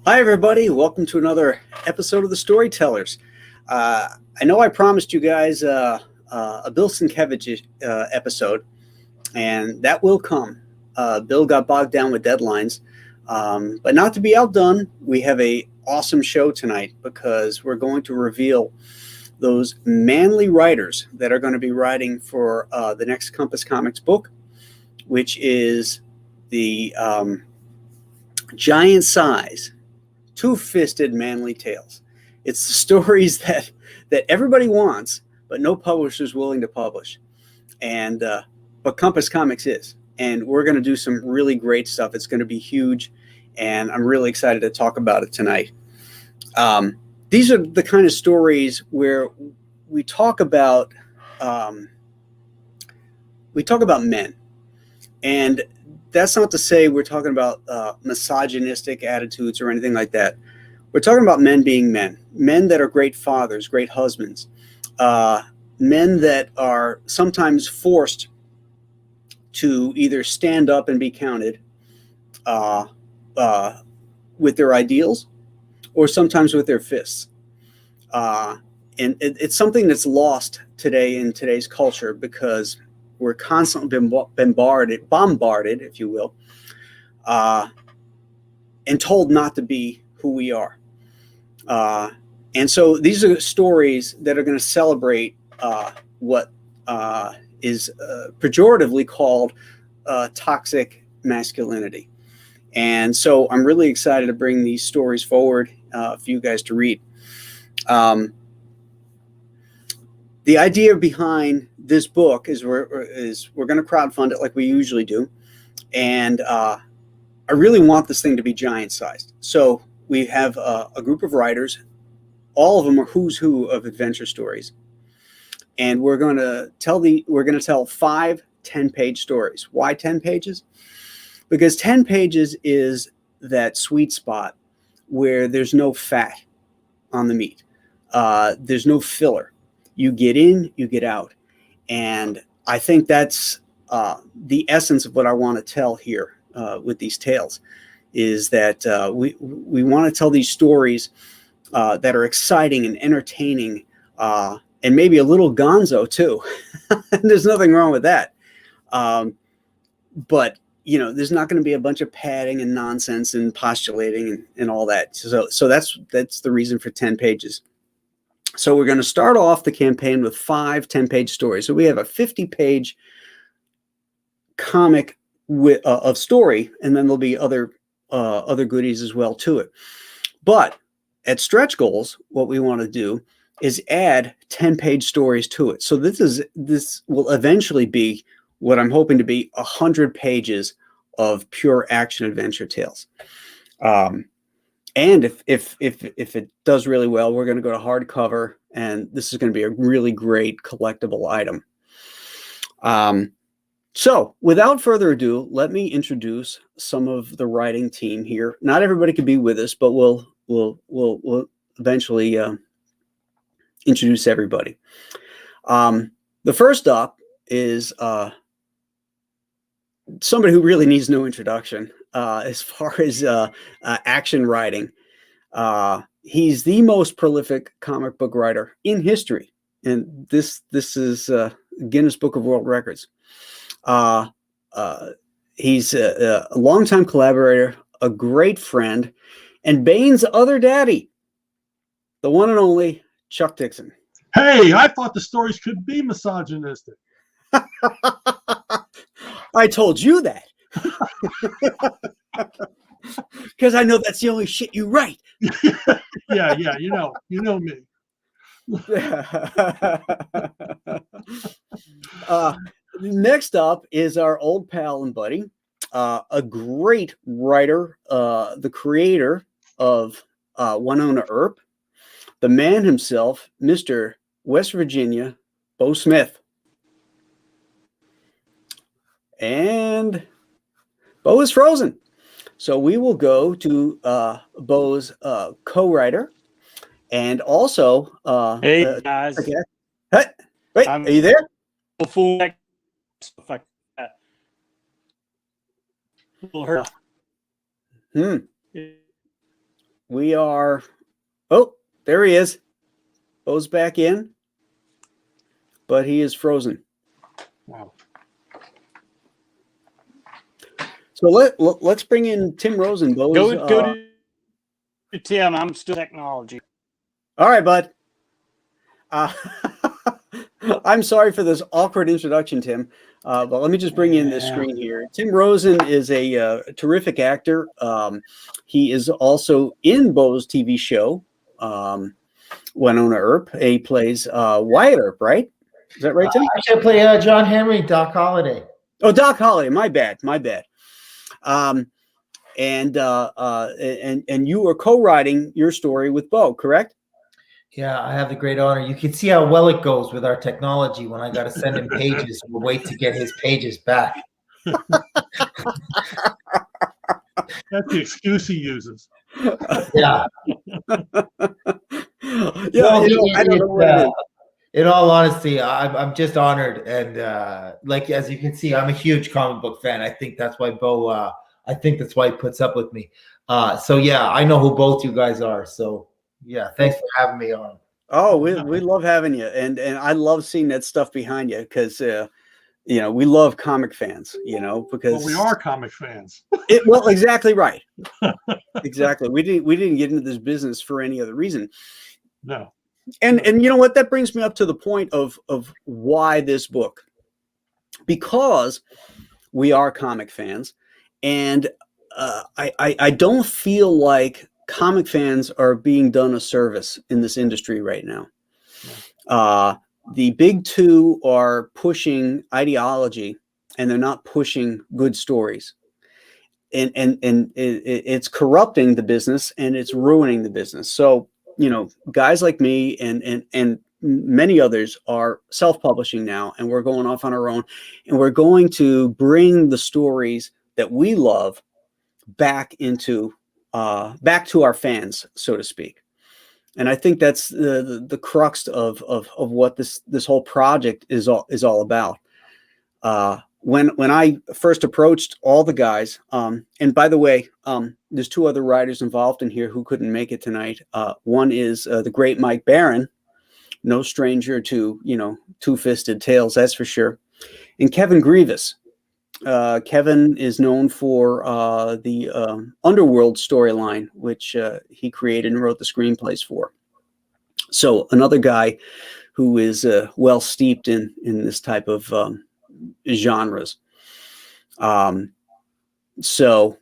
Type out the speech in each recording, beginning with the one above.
Hi, everybody. Welcome to another episode of the Storytellers. I know I promised you guys a Bill Sienkiewicz episode, and that will come. Bill got bogged down with deadlines, but not to be outdone, we have a awesome show tonight because we're going to reveal those manly writers that are going to be writing for the next Compass Comics book, which is the giant size, two-fisted manly tales. It's the stories that everybody wants, but no publisher is willing to publish. And but Compass Comics is, and we're going to do some really great stuff. It's going to be huge, and I'm really excited to talk about it tonight. These are the kind of stories where we talk about men, and that's not to say we're talking about misogynistic attitudes or anything like that. We're talking about men being men that are great fathers, great husbands, men that are sometimes forced to either stand up and be counted with their ideals or sometimes with their fists. And it's something that's lost today in today's culture because we're constantly bombarded, if you will, and told not to be who we are. And so these are stories that are going to celebrate what is pejoratively called toxic masculinity. And so I'm really excited to bring these stories forward for you guys to read. The idea behind this book is we're going to crowdfund it like we usually do. And I really want this thing to be giant sized. So we have a group of writers. All of them are who's who of adventure stories. And we're going to tell 5 10-page stories. Why 10 pages? Because 10 pages is that sweet spot where there's no fat on the meat. There's no filler. You get in, you get out. And I think that's the essence of what I want to tell here with these tales, is that we want to tell these stories that are exciting and entertaining and maybe a little gonzo too. There's nothing wrong with that. But, you know, there's not going to be a bunch of padding and nonsense and postulating and all that. So that's the reason for 10 pages. So we're going to start off the campaign with 5 10-page stories. So we have a 50-page comic of story, and then there'll be other goodies as well to it. But at stretch goals, what we want to do is add 10-page stories to it. So this will eventually be what I'm hoping to be 100 pages of pure action adventure tales. And if it does really well, we're going to go to hardcover, and this is going to be a really great collectible item. So without further ado, let me introduce some of the writing team here. Not everybody could be with us, but we'll eventually introduce everybody. The first up is somebody who really needs no introduction as far as action writing. He's the most prolific comic book writer in history, and this is Guinness Book of World Records. He's a longtime collaborator, a great friend, and Bane's other daddy, the one and only Chuck Dixon. Hey, I thought the stories could be misogynistic. I told you that. Because I know that's the only shit you write. yeah, you know me. Next up is our old pal and buddy, a great writer, the creator of Winona Earp, the man himself, Mr. West Virginia, Bo Smith. And Bo is frozen. So we will go to Bo's co-writer and also hey guys. Okay. Hey, wait, are you there? we are. Oh, there he is. Bo's back in, but he is frozen. Wow. So let's bring in Tim Rosen. Bo's, Go to Tim. I'm still technology. All right, bud. I'm sorry for this awkward introduction, Tim, but let me just bring in this screen here. Tim Rosen is a terrific actor. He is also in Bo's TV show, Winona Earp. He plays Wyatt Earp, right? Is that right, Tim? Actually, I play John Henry, Doc Holliday. Oh, Doc Holliday. My bad. And you are co-writing your story with Bo, correct? Yeah, I have the great honor. You can see how well it goes with our technology when I got to send him pages. We'll wait to get his pages back. That's the excuse he uses. Yeah. Yeah, I don't know what it is. In all honesty, I'm just honored, and like as you can see, I'm a huge comic book fan. I think that's why Bo. I think that's why he puts up with me. So yeah, I know who both you guys are. So yeah, thanks for having me on. Oh, we love having you, and I love seeing that stuff behind you because we love comic fans. Because we are comic fans. Well, exactly right. Exactly. We didn't get into this business for any other reason. No. And you know what? That brings me up to the point of why this book, because we are comic fans, and I don't feel like comic fans are being done a service in this industry right now. The big two are pushing ideology, and they're not pushing good stories, and it's corrupting the business, and it's ruining the business. So guys like me and many others are self-publishing now, and we're going off on our own, and we're going to bring the stories that we love back to our fans, so to speak. And I think that's the crux of what this whole project is all about. When I first approached all the guys, and by the way, there's two other writers involved in here who couldn't make it tonight. One is the great Mike Barron, no stranger to two-fisted tales, that's for sure, and Kevin Grievous. Kevin is known for the Underworld storyline, which he created and wrote the screenplays for. So another guy who is well steeped in this type of genres. So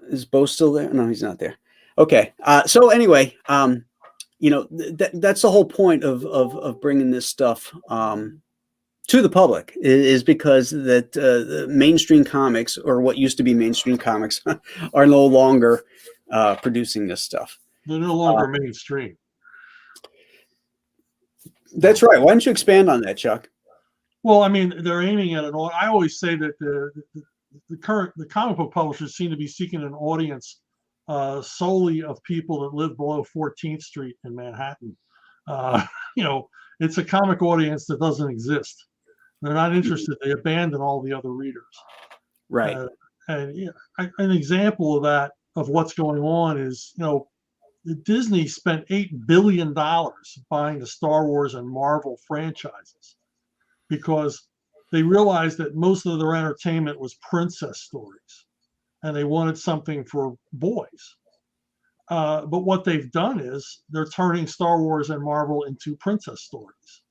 is Bo still there? No, he's not there. Okay. So anyway, that's the whole point of bringing this stuff to the public, is because that the mainstream comics, or what used to be mainstream comics, are no longer producing this stuff. They're no longer mainstream. That's right. Why don't you expand on that, Chuck? Well, I mean, they're aiming at I always say that the comic book publishers seem to be seeking an audience solely of people that live below 14th Street in Manhattan. It's a comic audience that doesn't exist. They're not interested. They abandon all the other readers. Right. An example of that, of what's going on, is Disney spent $8 billion buying the Star Wars and Marvel franchises, because they realized that most of their entertainment was princess stories, and they wanted something for boys. But what they've done is they're turning Star Wars and Marvel into princess stories.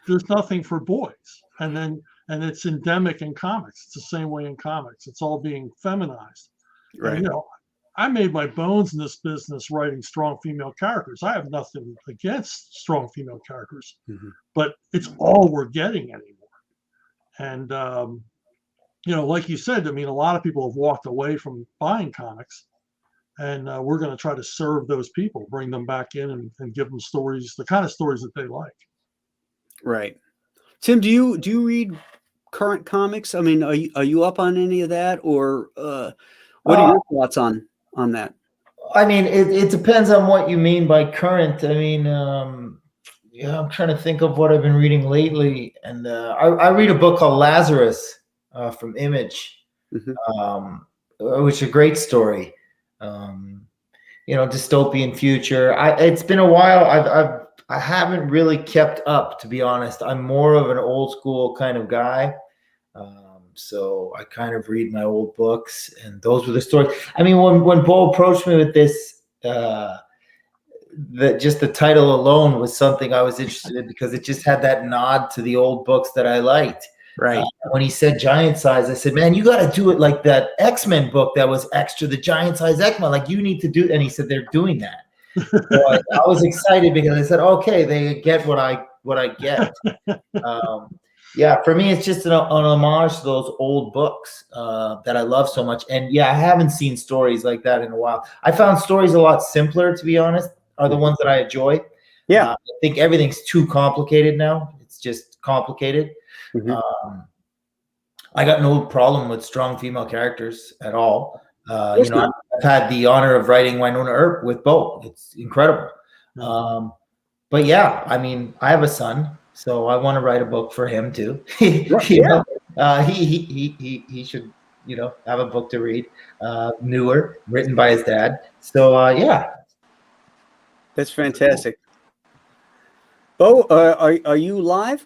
There's nothing for boys. And it's endemic in comics. It's the same way in comics. It's all being feminized. Right. And, I made my bones in this business writing strong female characters. I have nothing against strong female characters, but it's all we're getting anymore. And, like you said, I mean, a lot of people have walked away from buying comics, and we're going to try to serve those people, bring them back in, and give them stories, the kind of stories that they like. Right. Tim, do you read current comics? I mean, are you up on any of that, or what are your thoughts on that? I mean, it depends on what you mean by current. I mean, I'm trying to think of what I've been reading lately, and I read a book called Lazarus from Image, which is a great story. Dystopian future. It's been a while. I haven't really kept up, to be honest. I'm more of an old school kind of guy. So I kind of read my old books, and those were the stories. I mean, when Bo approached me with this, just the title alone was something I was interested in because it just had that nod to the old books that I liked. Right. When he said giant size, I said, man, you got to do it like that X-Men book that was extra, the giant size X-Men. Like, you need to do. And he said, they're doing that. So I was excited because I said, okay, they get what I get. Yeah, for me, it's just an homage to those old books that I love so much. And yeah, I haven't seen stories like that in a while. I found stories a lot simpler, to be honest, are the ones that I enjoy. Yeah. I think everything's too complicated now. It's just complicated. Mhm. I got no problem with strong female characters at all. course not. I've had the honor of writing Winona Earp with Bo. It's incredible. But yeah, I mean, I have a son, so I want to write a book for him too. He should, have a book to read, newer, written by his dad. So yeah. That's fantastic. Bo, are you live?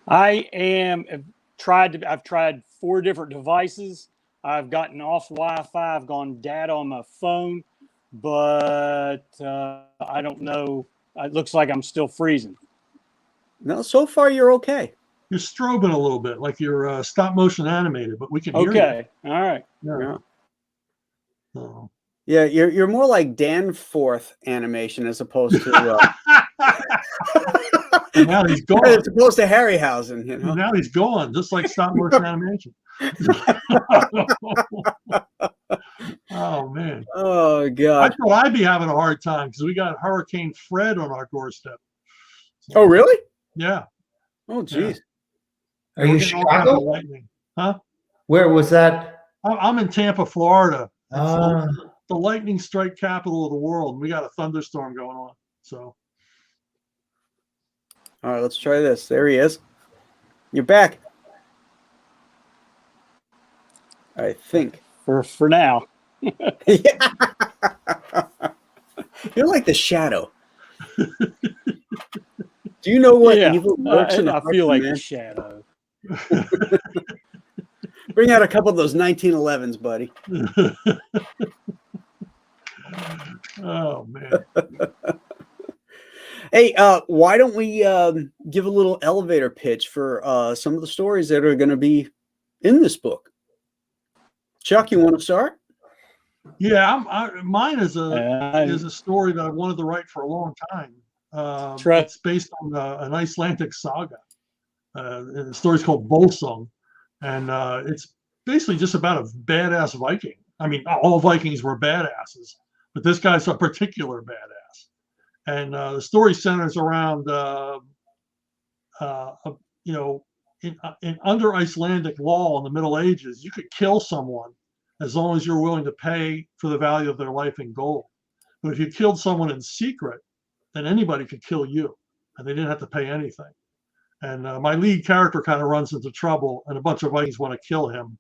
I am. I've tried 4 different devices. I've gotten off Wi-Fi. I've gone data on my phone, but I don't know. It looks like I'm still freezing. No, so far you're okay. You're strobing a little bit, like you're stop motion animated, but we can hear Okay. All right. you. Yeah. So. Yeah, you're more like Danforth animation as opposed to Now he's gone. as opposed to Harryhausen, Now he's gone, just like stop motion animation. Oh man. Oh I God. thought I'd be having a hard time because we got Hurricane Fred on our doorstep. Oh really? Yeah. Oh geez. Are you We're getting all kinds of Chicago? lightning. Huh? Where was that? I'm in Tampa, Florida. It's the lightning strike capital of the world. We got a thunderstorm going on. So All right, let's try this. There he is. You're back. I think. For now. Yeah. You're like the shadow. Do you know what Yeah. evil lurks in the I heart feel of like man? a shadow. Bring out a couple of those 1911s, buddy. oh man. Hey, why don't we give a little elevator pitch for some of the stories that are going to be in this book? Chuck, you want to start? Yeah, mine is a story that I wanted to write for a long time. It's based on an Icelandic saga. The story's called Volsung, and it's basically just about a badass Viking. I mean, all Vikings were badasses, but this guy's a particular badass. And the story centers around, in under Icelandic law in the Middle Ages, you could kill someone as long as you're willing to pay for the value of their life in gold. But if you killed someone in secret, then anybody could kill you, and they didn't have to pay anything. And my lead character kind of runs into trouble, and a bunch of Vikings want to kill him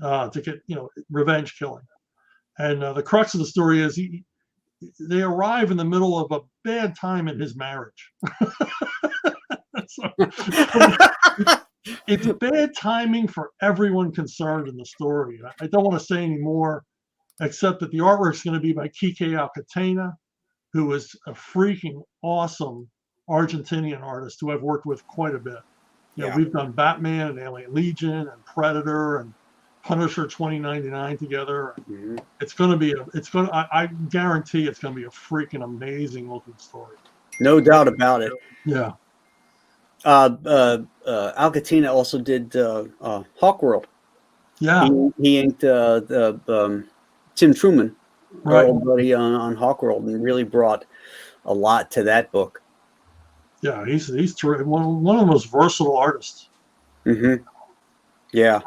to get, revenge killing. And the crux of the story is they arrive in the middle of a bad time in his marriage. It's bad timing for everyone concerned in the story. I don't want to say any more, except that the artwork is going to be by Kike Alcatena, who is a freaking awesome Argentinian artist who I've worked with quite a bit. We've done Batman and Alien Legion and Predator and Punisher 2099 together. Mm-hmm. I guarantee it's going to be a freaking amazing looking story. No doubt about it. Yeah. Alcatena also did Hawkworld. Yeah. He inked Tim Truman, our old buddy on Hawkworld, and really brought a lot to that book. Yeah, he's one of the most versatile artists. Mm-hmm. Yeah.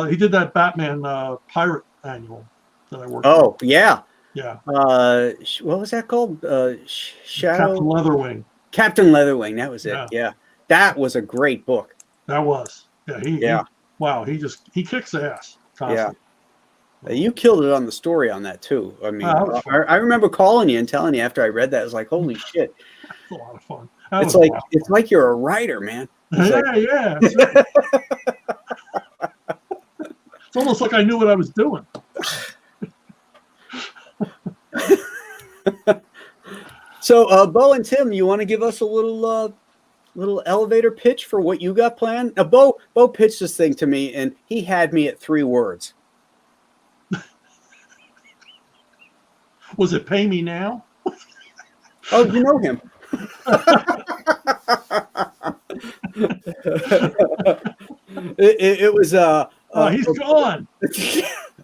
He did that Batman pirate annual that I worked on. Yeah. Yeah. What was that called? Shadow? Captain Leatherwing. Captain Leatherwing. That was it. Yeah. That was a great book. That was. Yeah. Wow. He kicks ass. Constantly. You killed it on the story on that too. I mean, that was fun. I remember calling you and telling you after I read that, I was like, "Holy shit!" It's a lot of fun. It's like you're a writer, man. It's Yeah, like, yeah. That's right. It's almost like I knew what I was doing. So, Bo and Tim, you want to give us a little elevator pitch for what you got planned? Bo pitched this thing to me, and he had me at 3 words. Was it Pay Me Now? Oh, you know him. It was He's gone.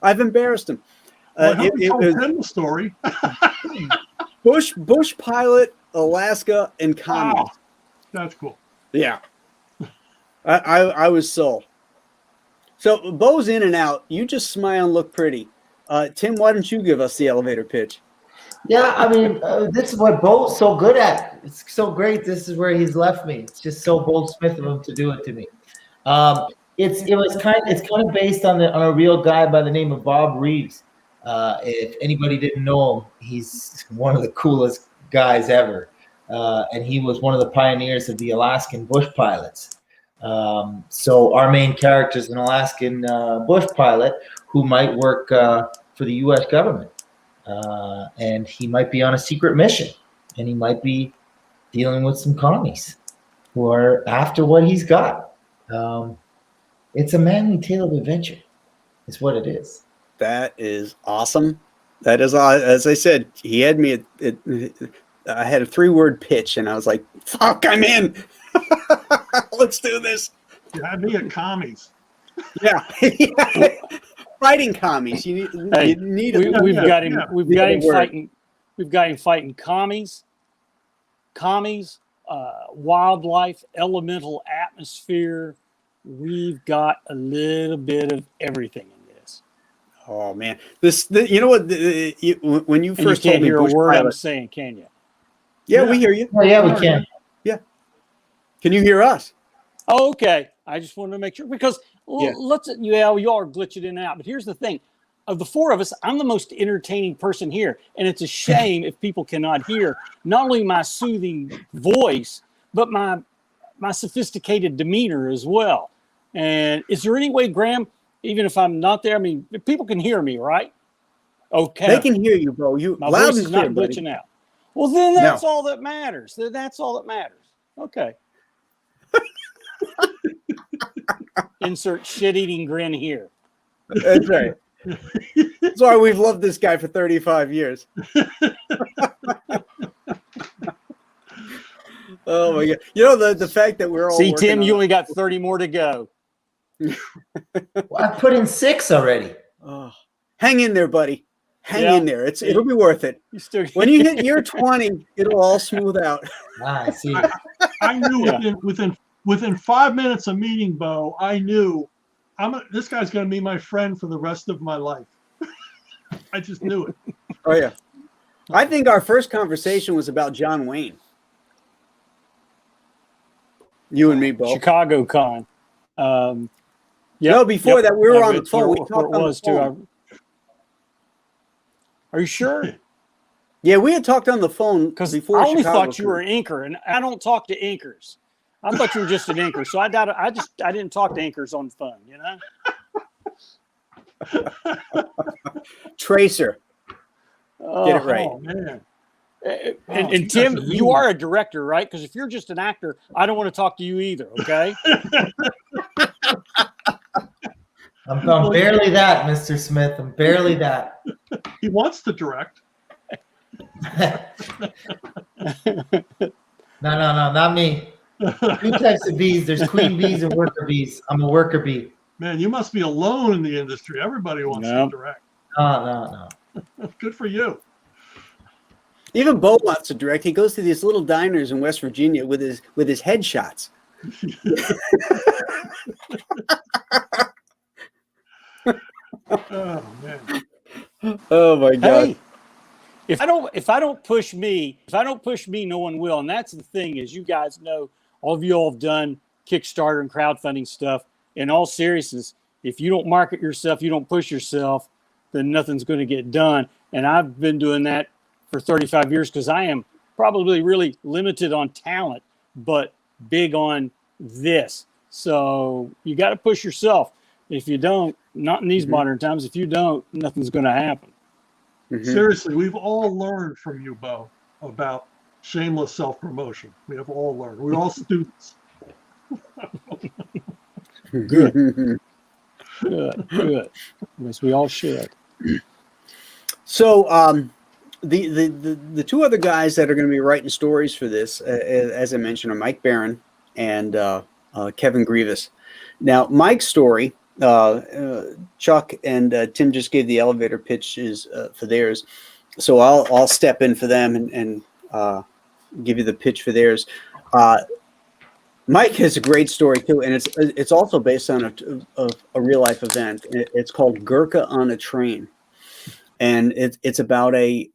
I've embarrassed him. Well, I hope you It told was him the story. Bush pilot, Alaska, and commies. Wow. That's cool. Yeah. I was sold. So Bo's in and out. You just smile and look pretty. Tim, why don't you give us the elevator pitch? Yeah, I mean, this is what Bo's so good at. It's so great. This is where he's left me. It's just so Bo Smith of him to do it to me. It's kind of based on a real guy by the name of Bob Reeves. If anybody didn't know him, he's one of the coolest guys ever, and he was one of the pioneers of the Alaskan bush pilots. So our main character is an Alaskan bush pilot who might work for the U.S. government. And he might be on a secret mission, and he might be dealing with some commies who are after what he's got. It's a manly tale of adventure, is what it is. That is awesome. That is, as I said, he had me I had a 3-word pitch, and I was like, "Fuck, I'm in. Let's do this." You had me at commies. Yeah. Fighting commies. We've got him fighting commies, wildlife, elemental atmosphere. We've got a little bit of everything in this. Oh man, you know what? When you first you told can't me hear bush a word pilot, I'm saying, can you? Yeah, we hear you. Oh yeah, we can. Yeah. Can you hear us? Oh, okay. I just wanted to make sure because Yeah. you all are glitching in and out. But here's the thing: of the 4 of us, I'm the most entertaining person here, and it's a shame if people cannot hear not only my soothing voice but my sophisticated demeanor as well. And is there any way, Graham, even if I'm not there, I mean, people can hear me, right? Okay. They can hear you, bro. You My loud voice and is clear, not buddy. glitching out. Well, then that's all that matters. That's all that matters. Okay. Insert shit-eating grin here. That's right. That's why we've loved this guy for 35 years. Oh my god! You know the fact that we're all see, working Tim, on you only got 30 more to go. Well, I put in 6 already. Oh, hang in there, buddy. Hang Yeah. in there. It'll be worth it. You still When you hit year 20, it'll all smooth out. I see. I knew Yeah. within 5 minutes of meeting Bo, I knew this guy's going to be my friend for the rest of my life. I just knew it. Oh yeah. I think our first conversation was about John Wayne. You and me, Bo. Chicago Con. No, before that, we were on the phone. We Where talked it on the was too. phone. Are you sure? Yeah, we had talked on the phone Because before. I only Chicago thought you were an inker, and I don't talk to inkers. I thought you were just an inker, so I doubt it. I didn't talk to inkers on the phone, you know. Tracer. Get it right. Oh man. And Tim, you are a director, right? Because if you're just an actor, I don't want to talk to you either. Okay. I'm barely that, Mr. Smith. I'm barely that. He wants to direct. No, not me. 2 types of bees. There's queen bees and worker bees. I'm a worker bee. Man, you must be alone in the industry. Everybody wants to direct. No. Good for you. Even Bo wants to direct. He goes to these little diners in West Virginia with his headshots. Oh man. Oh my god. Hey, if I don't push me, no one will. And that's the thing, as you guys know, all of you all have done Kickstarter and crowdfunding stuff. In all seriousness, if you don't market yourself, you don't push yourself, then nothing's going to get done. And I've been doing that for 35 years because I am probably really limited on talent, but big on this. So you got to push yourself. If you don't, not in these modern times, if you don't, nothing's going to happen. Seriously, we've all learned from you, Bo, about shameless self-promotion. We have all learned. We're all students. Good. Good. Yes, we all should. So the two other guys that are going to be writing stories for this, as I mentioned, are Mike Barron and Kevin Grievous. Now, Mike's story, Chuck and Tim just gave the elevator pitches for theirs, so I'll step in for them and give you the pitch for theirs. Mike has a great story too, and it's also based on a real life event. It's called Gurkha on a Train, and it's about a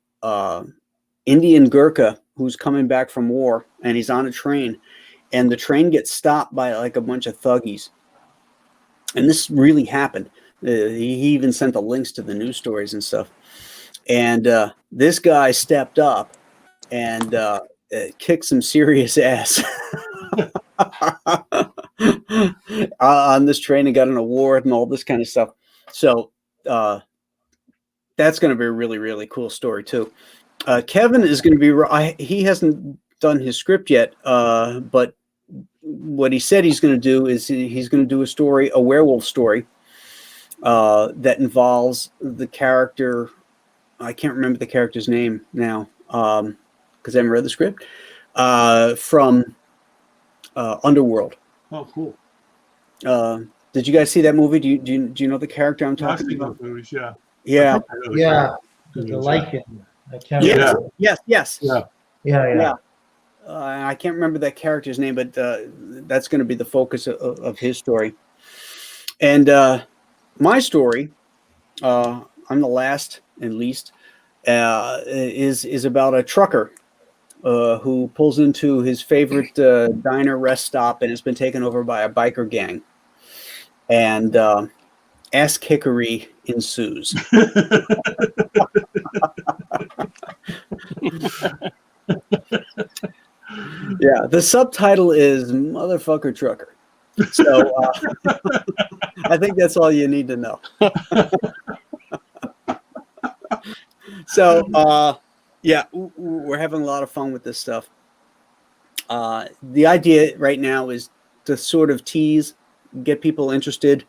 Indian Gurkha who's coming back from war, and he's on a train, and the train gets stopped by like a bunch of thuggies. And this really happened. He even sent the links to the news stories and stuff. And this guy stepped up and kicked some serious ass on this train and got an award and all this kind of stuff. So that's going to be a really, really cool story too. Kevin is going to be, he hasn't done his script yet, but what he said he's going to do is he's going to do a werewolf story that involves the character. I can't remember the character's name now because I haven't read the script, from Underworld. Oh, cool. Did you guys see that movie? Do you know the character I'm talking about? Movies, yeah. Yeah. Yeah. The Lycan. Yes. Yeah. I can't remember that character's name, but that's going to be the focus of his story. And my story, I'm the last and least, is about a trucker who pulls into his favorite diner rest stop and has been taken over by a biker gang. And ass kickery ensues. Yeah, the subtitle is Motherfucker Trucker. So I think that's all you need to know. So yeah, we're having a lot of fun with this stuff. The idea right now is to sort of tease, get people interested,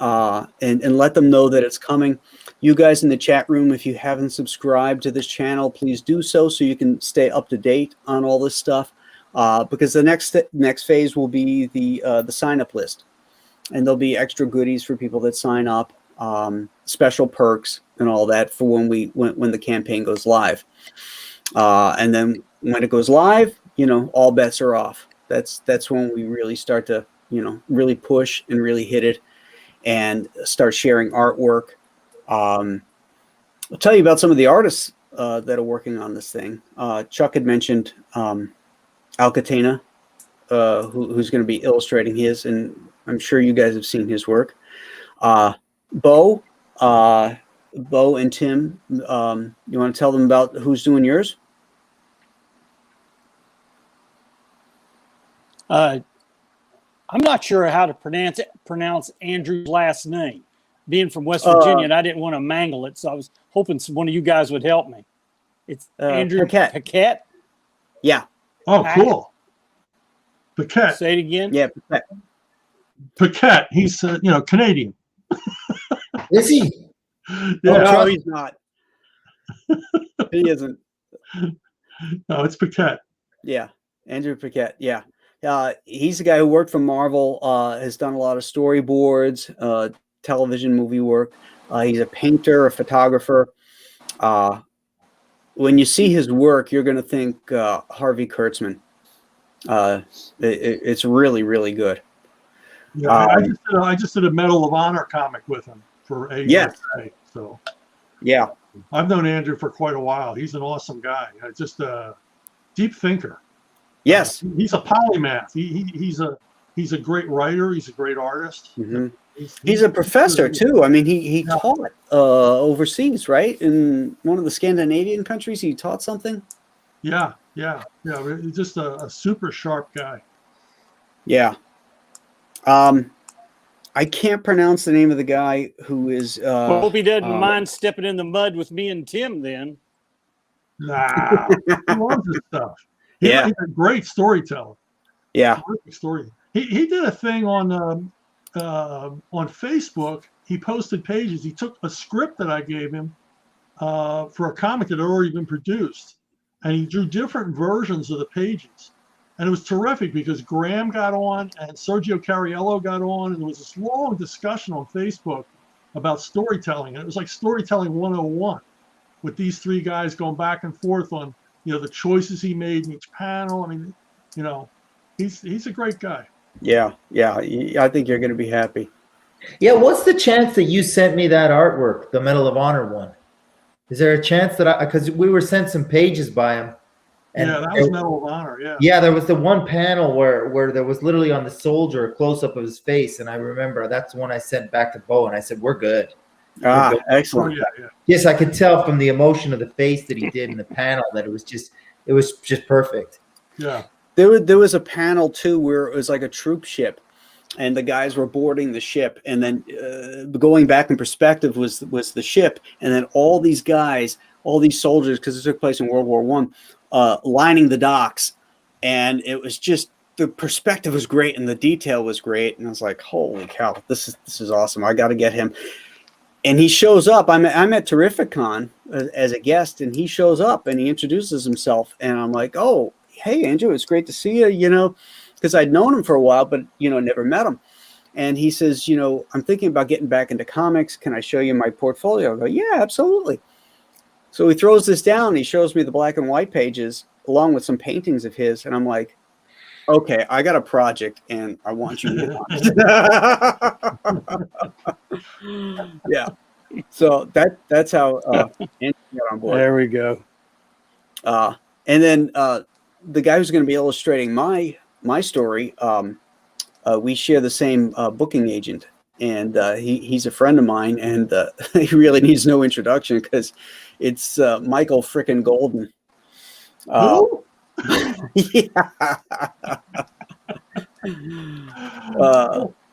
and let them know that it's coming. You guys in the chat room, if you haven't subscribed to this channel, please do so you can stay up to date on all this stuff. Because the next phase will be the sign-up list, and there'll be extra goodies for people that sign up, special perks and all that for when the campaign goes live. And then when it goes live, all bets are off. That's when we really start to really push and really hit it and start sharing artwork. I'll tell you about some of the artists that are working on this thing. Chuck had mentioned Alcatena, who's going to be illustrating his, and I'm sure you guys have seen his work. Bo and Tim, you want to tell them about who's doing yours? I'm not sure how to pronounce Andrew's last name. Being from West Virginia, and I didn't want to mangle it, so I was hoping one of you guys would help me. It's Andrew Paquette. Yeah. Oh, cool. Paquette. Say it again. Yeah, Paquette. He's Canadian. Is he? Yeah. No, he's not. He isn't. No, it's Paquette. Yeah, Andrew Paquette. Yeah. He's the guy who worked for Marvel, has done a lot of storyboards, television movie work. He's a painter, a photographer. When you see his work, you're going to think Harvey Kurtzman. It's really, really good. Yeah, I just did a Medal of Honor comic with him for AUSA. Yes. So yeah, I've known Andrew for quite a while. He's an awesome guy. Just a deep thinker. Yes, he's a polymath. He's a great writer. He's a great artist. Mm-hmm. He's a professor too. I mean, he Yeah. taught overseas, right? In one of the Scandinavian countries, he taught something. Yeah. He's just a super sharp guy. Yeah. I can't pronounce the name of the guy who is. Well, hope he doesn't mind stepping in the mud with me and Tim then. Nah, he loves his stuff. He's a great storyteller. Yeah. Terrific story. He did a thing on Facebook. He posted pages. He took a script that I gave him for a comic that had already been produced, and he drew different versions of the pages. And it was terrific because Graham got on and Sergio Cariello got on, and there was this long discussion on Facebook about storytelling. And it was like storytelling 101 with these three guys going back and forth on, the choices he made in each panel. I mean, he's a great guy. Yeah. I think you're going to be happy. Yeah, what's the chance that you sent me that artwork, the Medal of Honor one? Is there a chance that because we were sent some pages by him? And yeah, that was Medal of Honor. Yeah. Yeah, there was the one panel where there was literally on the soldier a close up of his face, and I remember that's the one I sent back to Bo, and I said, "We're good." Excellent. Oh, yeah. Yes, I could tell from the emotion of the face that he did in the panel that it was just perfect. Yeah. There was a panel too where it was like a troop ship, and the guys were boarding the ship, and then going back in perspective was the ship, and then all these guys, all these soldiers, because it took place in World War I, lining the docks, and it was just the perspective was great and the detail was great, and I was like, holy cow, this is awesome. I got to get him. And he shows up. I'm at Terrificon as a guest, and he shows up and he introduces himself, and I'm like, oh, hey, Andrew, it's great to see you, because I'd known him for a while, but, never met him. And he says, I'm thinking about getting back into comics. Can I show you my portfolio? I go, yeah, absolutely. So he throws this down, and he shows me the black and white pages along with some paintings of his. And I'm like, okay, I got a project, and I want you to on it. Yeah. So that's how Andrew got on board. There we go. And then the guy who's going to be illustrating my story, we share the same booking agent, and he's a friend of mine, and he really needs no introduction because it's Michael frickin' Golden. Who? Yeah.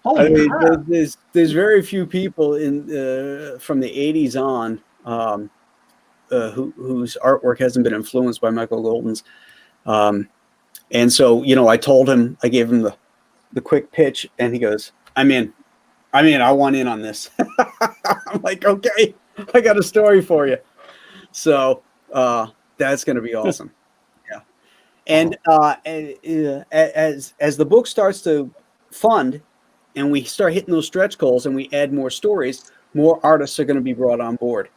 Holy I mean, crap. there's very few people in from the 80s on whose artwork hasn't been influenced by Michael Golden's. And so, I told him, I gave him the quick pitch, and he goes, I'm in. I want in on this. I'm like, okay, I got a story for you. So that's going to be awesome. Yeah. And as the book starts to fund and we start hitting those stretch goals and we add more stories, more artists are going to be brought on board.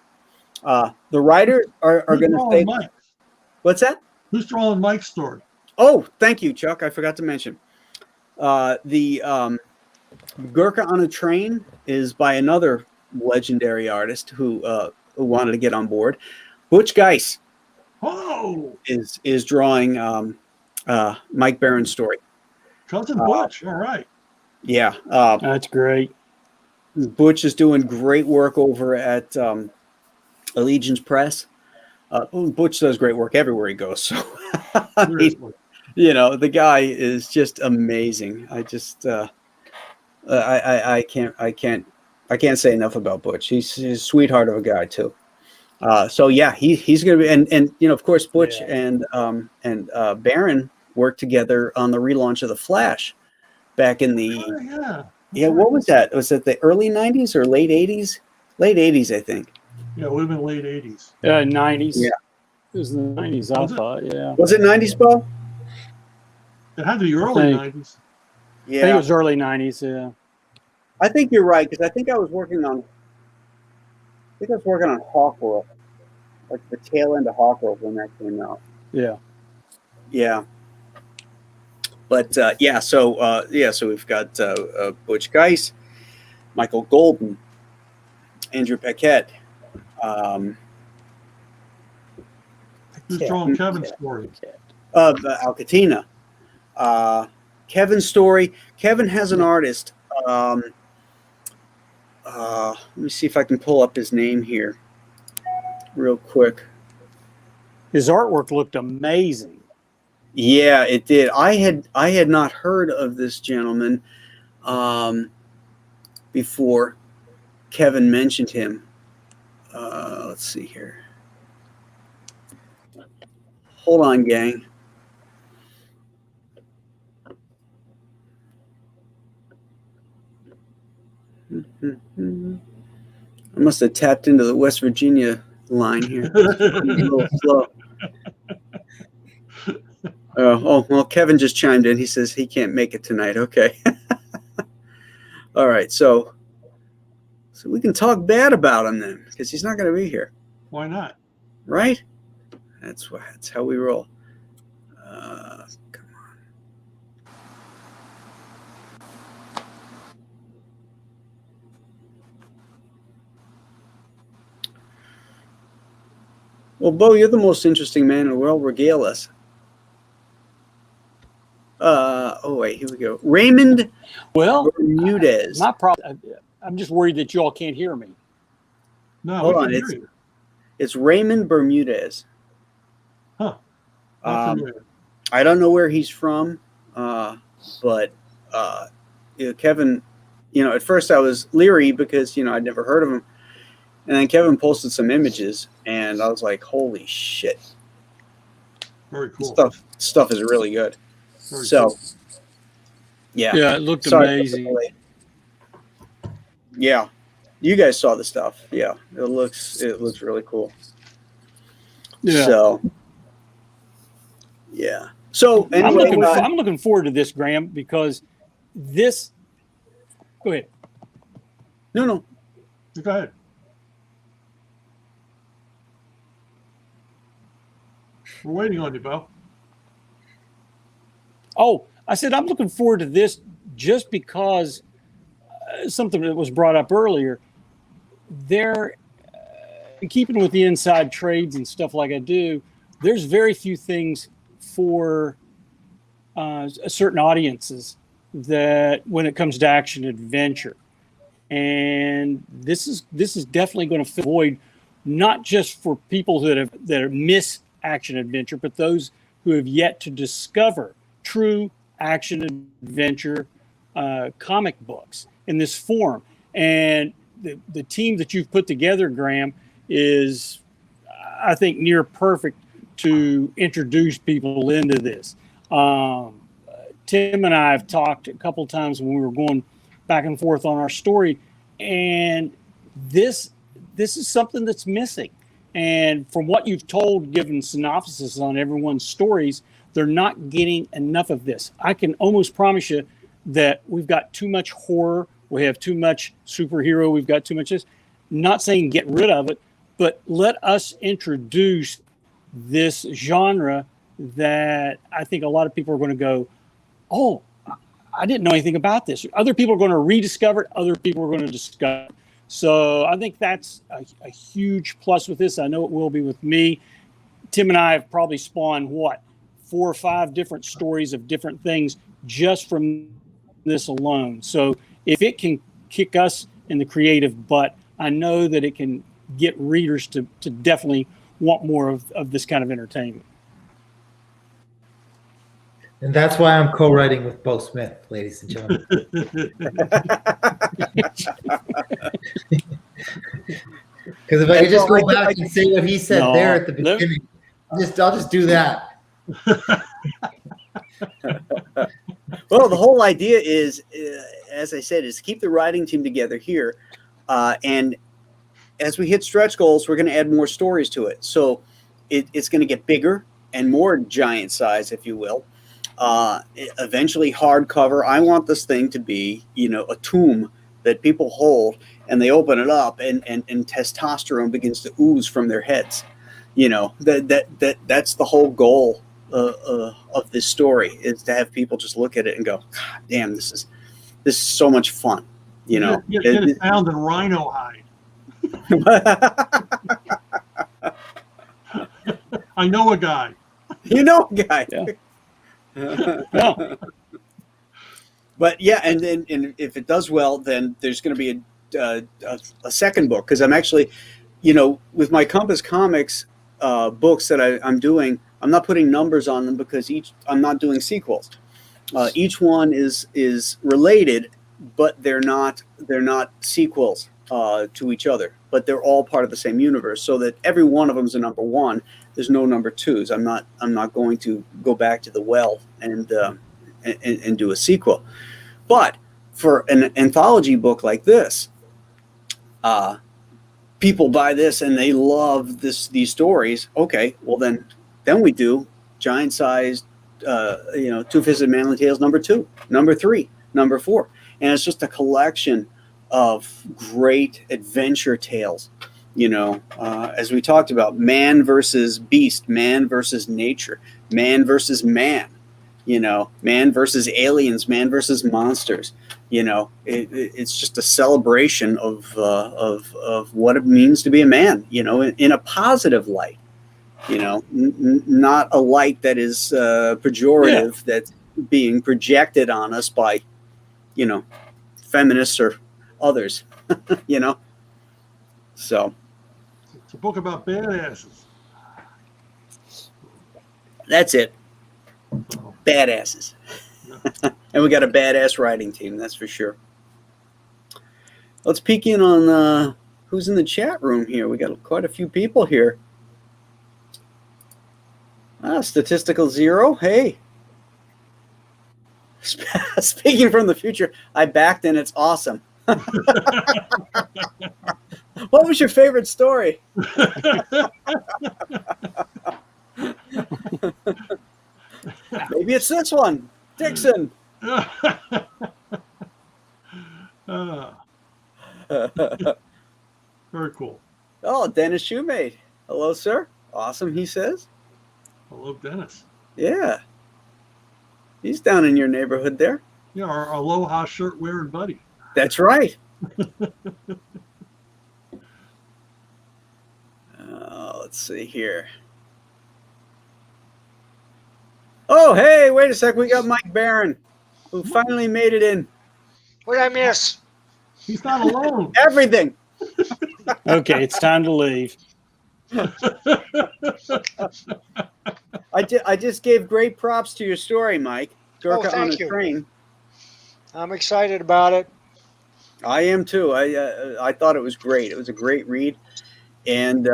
The writers are going to say, Mike? What's that? Who's drawing Mike's story? Oh, thank you, Chuck. I forgot to mention. The Gurkha on a Train is by another legendary artist who wanted to get on board. Butch Geis is drawing Mike Barron's story. Cousin Butch. All right. Yeah. That's great. Butch is doing great work over at Allegiance Press. Butch does great work everywhere he goes. So, the guy is just amazing. I just, I can't say enough about Butch. He's a sweetheart of a guy too. So yeah, he's going to be, and of course, Butch and Barron worked together on the relaunch of The Flash back in the, what was that? Was it the early 90s or late 80s? Late 80s, I think. Yeah, it would have been late 80s. 90s. Yeah. It was the 90s, I thought, yeah. Was it 90s, Bo? It had to be early 90s. Yeah. I think it was early 90s, yeah. I think you're right, because I think I was working on Hawkworld, like the tail end of Hawkworld when that came out. Yeah. Yeah. But so we've got Butch Geis, Michael Golden, Andrew Paquette. Who's drawing Kevin's story? Alcatina. Kevin's story. Kevin has an artist let me see if I can pull up his name here real quick. His artwork looked amazing. Yeah, it did. I had not heard of this gentleman before Kevin mentioned him. Let's see here. Hold on, gang. I must have tapped into the West Virginia line here. A little slow. Oh, well, Kevin just chimed in. He says he can't make it tonight. Okay. All right. So we can talk bad about him then, because he's not going to be here. Why not? Right? That's how we roll. Come on. Well, Bo, you're the most interesting man in the world. Regale us. Oh wait, here we go. Raymond Bermudez. My problem. I'm just worried that you all can't hear me. No, Hold we on, can hear you. It's Raymond Bermudez. Huh. Not familiar. I don't know where he's from, but Kevin, at first I was leery because I'd never heard of him, and then Kevin posted some images, and I was like, "Holy shit!" Very cool. Stuff is really good. Very So, cool. yeah, it looked Sorry. amazing. Yeah, you guys saw the stuff. Yeah, it looks really cool. Yeah. So, yeah. So anyway, I'm looking forward to this, Graham, because this. Go ahead. No. Go ahead. We're waiting on you, Bo. Oh, I said I'm looking forward to this just because something that was brought up earlier. They're keeping with the inside trades and stuff like I do. There's very few things for certain audiences that when it comes to action adventure, and this is definitely going to fill a void, not just for people that miss action adventure, but those who have yet to discover true action adventure comic books in this form. And the team that you've put together, Graham, is, I think, near perfect to introduce people into this. Tim and I have talked a couple times when we were going back and forth on our story, and this is something that's missing. And from what you've told, given synopsis on everyone's stories, they're not getting enough of this. I can almost promise you that we've got too much horror. We have too much superhero. We've got too much this. Not saying get rid of it, but let us introduce this genre that I think a lot of people are going to go, oh, I didn't know anything about this. Other people are going to rediscover it. Other people are going to discover it. So I think that's a huge plus with this. I know it will be with me. Tim and I have probably spawned, 4 or 5 different stories of different things just from this alone. So if it can kick us in the creative butt, I know that it can get readers to definitely want more of this kind of entertainment. And that's why I'm co-writing with Bo Smith, ladies and gentlemen. Because if I could just go back and say what he said there at the beginning, I'll just do that. Well, the whole idea is, as I said, is to keep the writing team together here, and as we hit stretch goals, we're going to add more stories to it. So it's going to get bigger and more giant size, if you will. Eventually hardcover. I want this thing to be, a tomb that people hold, and they open it up, and testosterone begins to ooze from their heads. That's the whole goal of this story, is to have people just look at it and go, God damn, this is so much fun. Get it found in rhino hide. I know a guy. You know a guy. Yeah. But yeah, and if it does well, then there's going to be a second book, because I'm actually, with my Compass Comics books that I'm doing, I'm not putting numbers on them because I'm not doing sequels. Each one is related, but they're not sequels to each other, but they're all part of the same universe, so that every one of them is a number one. There's no number twos. I'm not going to go back to the well and do a sequel. But for an anthology book like this, people buy this and they love these stories. Okay, well then we do giant sized, two-fisted manly tales number 2, number 3, number 4, and it's just a collection of great adventure tales. As we talked about, man versus beast, man versus nature, man versus man, man versus aliens, man versus monsters. It's just a celebration of what it means to be a man, in a positive light, not a light that is pejorative, that's being projected on us by, feminists or others, So It's a book about badasses. that's it. So, Badasses. And we got a badass writing team, that's for sure. Let's peek in on who's in the chat room here. We got quite a few people here. Statistical Zero. Hey. Speaking from the future, I backed and it's awesome. What was your favorite story? Maybe it's this one. Dixon. Very cool. Oh, Dennis Shoemade. Hello, sir. Awesome, he says. Hello, Dennis. Yeah. He's down in your neighborhood there. Yeah, our Aloha shirt wearing buddy. That's right. Let's see here. Oh, hey, wait a sec. We got Mike Barron, who finally made it in. What did I miss? He's not alone. Everything. Okay, it's time to leave. I just gave great props to your story, Mike. Gurkha on thank a you. Train. I'm excited about it. I am too. I thought it was great. It was a great read, and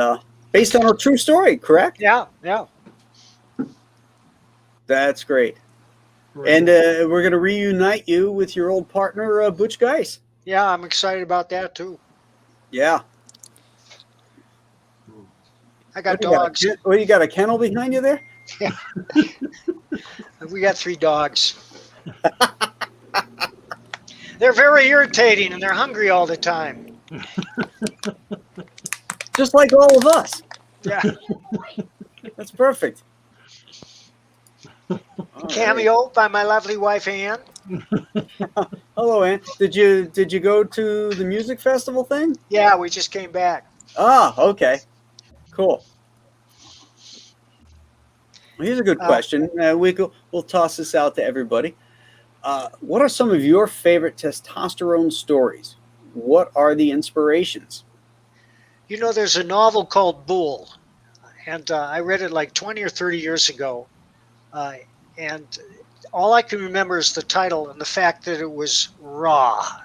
based on a true story, correct? Yeah. That's great. Right. And we're going to reunite you with your old partner, Butch Geis. Yeah, I'm excited about that too. Yeah. I got What, dogs. You got a kennel behind you there? We got 3 dogs. They're very irritating and they're hungry all the time. Just like all of us. Yeah. That's perfect. All Cameo by my lovely wife Ann. right. Hello, Ann. Did you go to the music festival thing? Yeah, we just came back. Ah, okay. Cool. Well, here's a good question. We'll toss this out to everybody. What are some of your favorite testosterone stories? What are the inspirations? There's a novel called Bull, and I read it like 20 or 30 years ago. And all I can remember is the title and the fact that it was raw.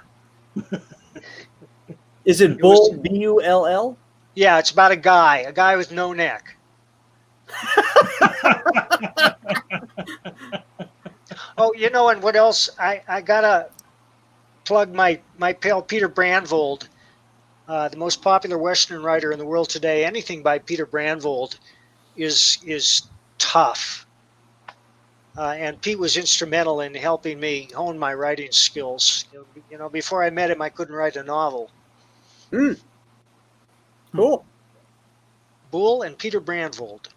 Is it Bull, B-U-L-L? Yeah, it's about a guy with no neck. Oh, and what else? I gotta plug my pal Peter Brandvold, the most popular Western writer in the world today. Anything by Peter Brandvold is tough. And Pete was instrumental in helping me hone my writing skills. Before I met him, I couldn't write a novel. Cool. Bull and Peter Brandvold.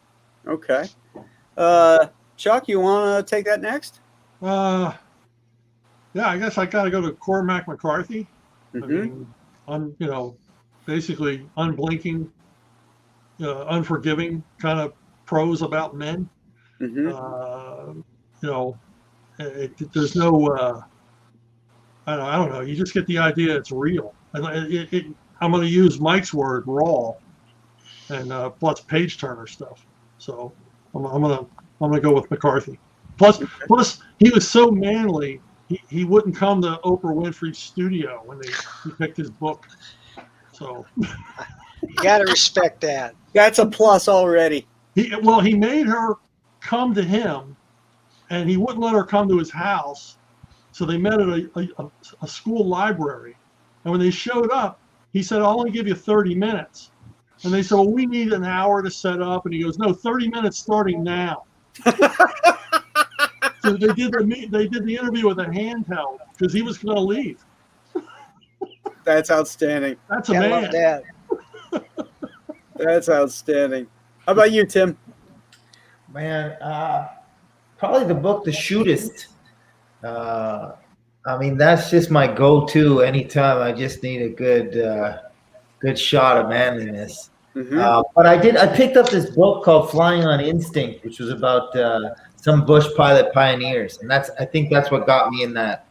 Okay. Chuck, you want to take that next? Yeah, I guess I got to go to Cormac McCarthy. Mm-hmm. I mean, basically unblinking, unforgiving kind of prose about men. Mm-hmm. There's no, I don't know. You just get the idea it's real. I'm going to use Mike's word, raw, and plus page turner stuff. So I'm gonna go with McCarthy. Plus he was so manly. He wouldn't come to Oprah Winfrey's studio when he picked his book. So You got to respect that. That's a plus already. he made her come to him, and he wouldn't let her come to his house. So they met at a school library, and when they showed up, he said, "I'll only give you 30 minutes." And they said, "Well, we need an hour to set up." And he goes, "No, 30 minutes starting now." So they did the interview with a handheld because he was going to leave. That's outstanding. That's a Gotta man. love that. That's outstanding. How about you, Tim? Man, probably the book The Shootist. I mean, that's just my go-to anytime I just need a good shot of manliness. Mm-hmm. But I picked up this book called Flying on Instinct, which was about some bush pilot pioneers, and I think that's what got me in that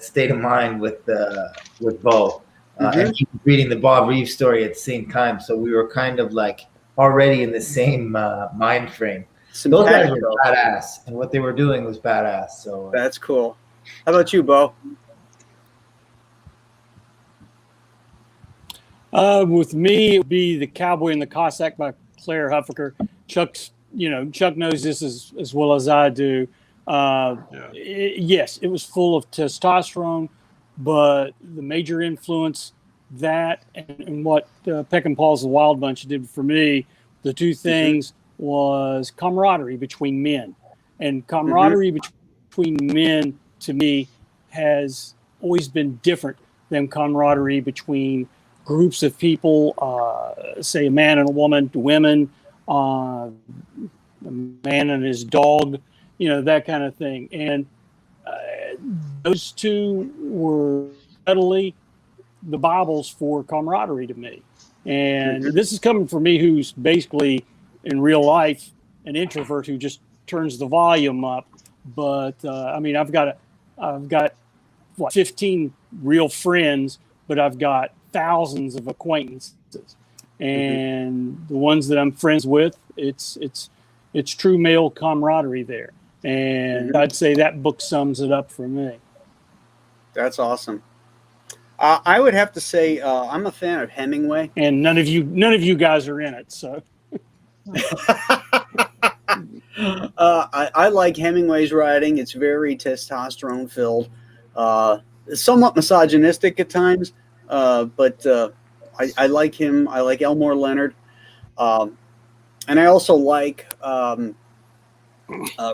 state of mind with Bo. And he was reading the Bob Reeves story at the same time, so we were kind of like already in the same mind frame. Those guys were badass, and what they were doing was badass. So That's cool. How about you, Bo? With me, it would be The Cowboy and the Cossack by Claire Huffaker. Chuck knows this as well as I do. Yes, it was full of testosterone, but the major influence that and what Peck and Paul's The Wild Bunch did for me, the two things was camaraderie between men. And camaraderie between men, to me, has always been different than camaraderie between groups of people, say a man and a woman, women, a man and his dog, that kind of thing. And those two were readily the Bibles for camaraderie to me. And this is coming from me, who's basically in real life an introvert who just turns the volume up. But I mean, I've got 15 real friends, but I've got thousands of acquaintances, and the ones that I'm friends with, it's true male camaraderie there. And I'd say that book sums it up for me. That's awesome. I would have to say I'm a fan of Hemingway. And none of you guys are in it, so. I like Hemingway's writing. It's very testosterone filled, somewhat misogynistic at times, but I like him. I like Elmore Leonard, and I also like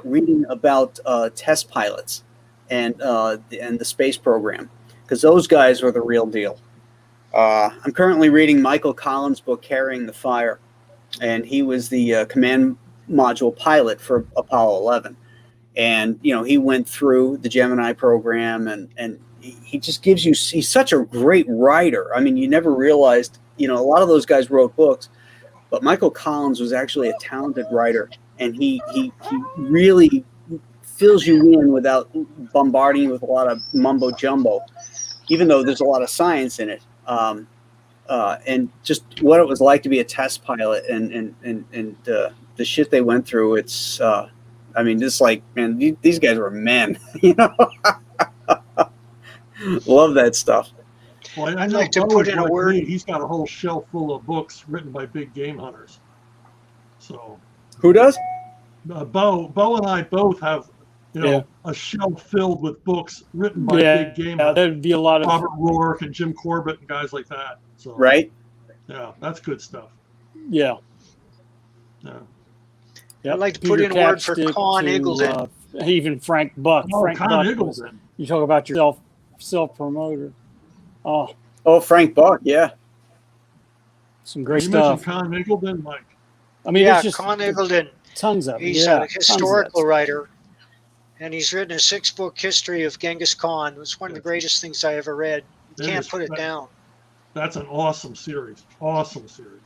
reading about test pilots and the space program, because those guys were the real deal. I'm currently reading Michael Collins' book Carrying the Fire, and he was the command module pilot for Apollo 11, and he went through the Gemini program, and he just gives you, he's such a great writer. I mean, you never realized, a lot of those guys wrote books, but Michael Collins was actually a talented writer, and he really fills you in without bombarding you with a lot of mumbo jumbo, even though there's a lot of science in it. And just what it was like to be a test pilot and the shit they went through. It's, I mean, just like, man, these guys were men, Love that stuff. Well, I'd like to put in a word. He's got a whole shelf full of books written by big game hunters. So Who does? Bo and I both have, a shelf filled with books written by big game hunters. That'd be a lot of Robert Rourke and Jim Corbett and guys like that. So Right. yeah, that's good stuff. Yeah. Yeah. Yep. I'd like to put in a word for Con Eagleton. Even Frank Buck. Oh, Frank Con Buck Eagleton. You talk about your self promoter. Oh, Frank Buck, yeah. Some great You stuff. mentioned Con Eagleton, Mike. I mean, Yeah, it's just Con Eagleton. tons of it. He's Yeah, a historical writer, and he's written a 6-book history of Genghis Khan. It was one of the greatest things I ever read. You can't put it down. That's an awesome series. Awesome series.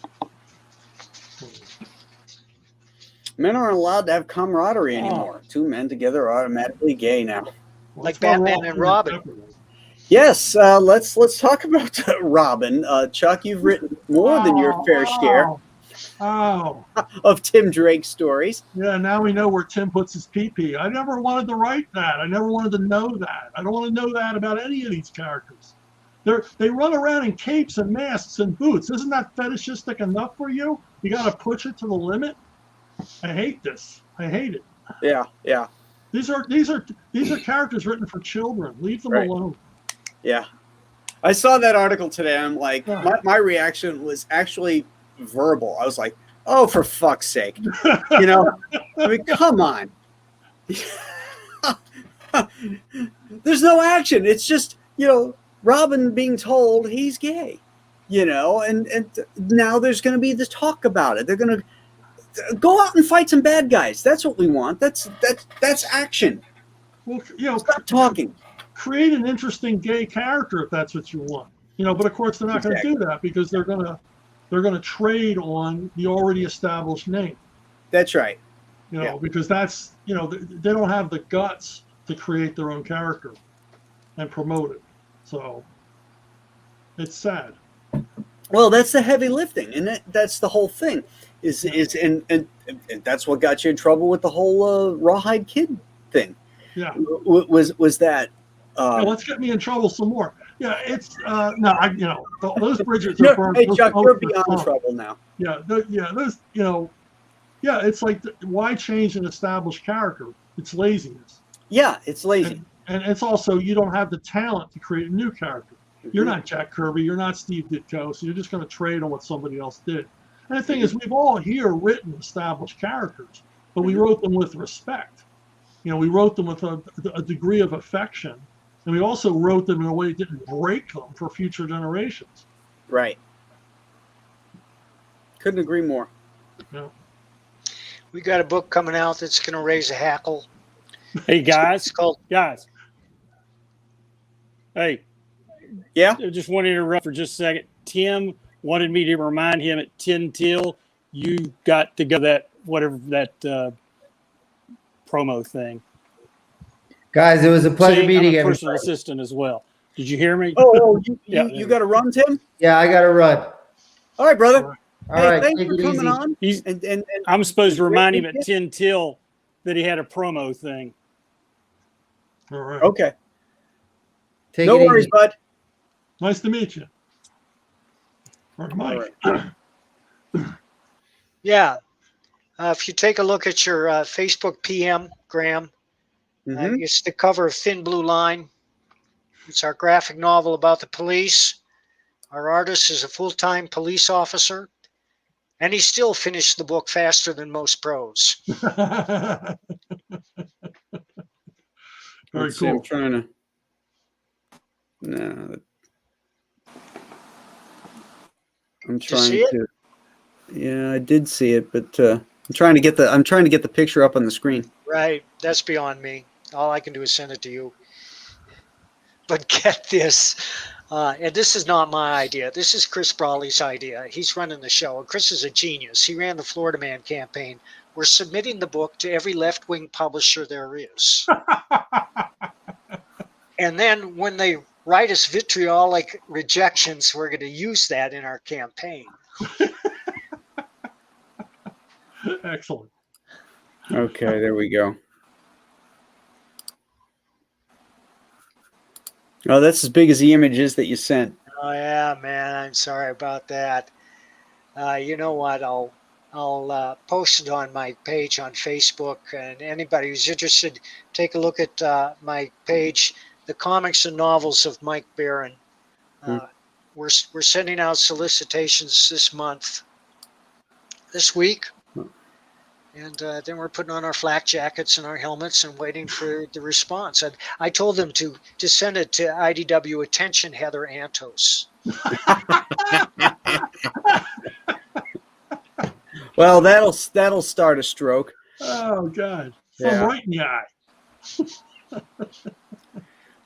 Men aren't allowed to have camaraderie anymore. Two men together are automatically gay now. Well, Like that's why we're Batman all and doing it Robin. separately. Yes, let's talk about Robin. Chuck, you've written more than your fair share Oh, of Tim Drake stories. yeah. Now we know where Tim puts his pee. I never wanted to write that. I never wanted to know that. I don't want to know that about any of these characters. They run around in capes and masks and boots. Isn't that fetishistic enough for you? You got to push it to the limit. I hate this. I hate it. Yeah, yeah, These are characters written for children. Leave them Right. alone. yeah. I saw that article today. I'm like, Yeah. my reaction was actually verbal. I was like, oh, for fuck's sake. You know, I mean, come on. There's no action. It's just, Robin being told he's gay, and now there's going to be the talk about it. They're going to go out and fight some bad guys. That's what we want. That's action. Well, Stop talking. create an interesting gay character if that's what you want. But of course they're not going to do that because they're going to trade on the already established name. That's right. Because that's they don't have the guts to create their own character and promote it. So it's sad. Well, that's the heavy lifting, and that's the whole thing. And that's what got you in trouble with the whole Rawhide Kid thing. Yeah. Was that? Let's get me in trouble some more. Yeah, it's no, those bridges are burned. Hey, those Chuck, boats you're are beyond burned. trouble now. Yeah, those it's like why change an established character? It's laziness. Yeah, it's lazy. And it's also you don't have the talent to create a new character. You're not Jack Kirby. You're not Steve Ditko. So you're just going to trade on what somebody else did. And the thing is, we've all here written established characters, but we wrote them with respect. We wrote them with a degree of affection, and we also wrote them in a way that didn't break them for future generations. Right. Couldn't agree more. Yeah. We got a book coming out that's going to raise a hackle. Hey guys, It's called guys. Hey, Yeah. I just want to interrupt for just a second. Tim wanted me to remind him at 10 till you got to go that promo thing. Guys, it was a pleasure See, meeting I'm a personal everybody. assistant as well. Did you hear me? You got to run, Tim. Yeah, I got to run. All right, brother. All Hey, right, thanks take for it coming easy. on. He's, And I'm supposed to remind him at 10 till that he had a promo thing. All right. okay. Take No it worries, easy. bud. Nice to meet you. Or Mike. Yeah. If you take a look at your Facebook PM, Graham, Mhm. it's the cover of Thin Blue Line. It's our graphic novel about the police. Our artist is a full-time police officer, and he still finished the book faster than most pros. Very Let's see, I'm cool. trying to. No. I'm Did you see trying to. Yeah, I did see it, but I'm trying to get the picture up on the screen. Right. That's beyond me. All I can do is send it to you. But get this. And this is not my idea. This is Chris Brawley's idea. He's running the show. And Chris is a genius. He ran the Florida Man campaign. We're submitting the book to every left-wing publisher there is. And then when they write us vitriolic rejections, we're going to use that in our campaign. Excellent. Okay, there we go. Oh, that's as big as the images that you sent. Oh yeah, man. I'm sorry about that. You know what? I'll post it on my page on Facebook, and anybody who's interested, take a look at my page, The Comics and Novels of Mike Barron. We're sending out solicitations this week, and then we're putting on our flak jackets and our helmets and waiting for the response. I told them to send it to IDW Attention Heather Antos. Well, that'll start a stroke. Oh God. Some Yeah. right in the eye.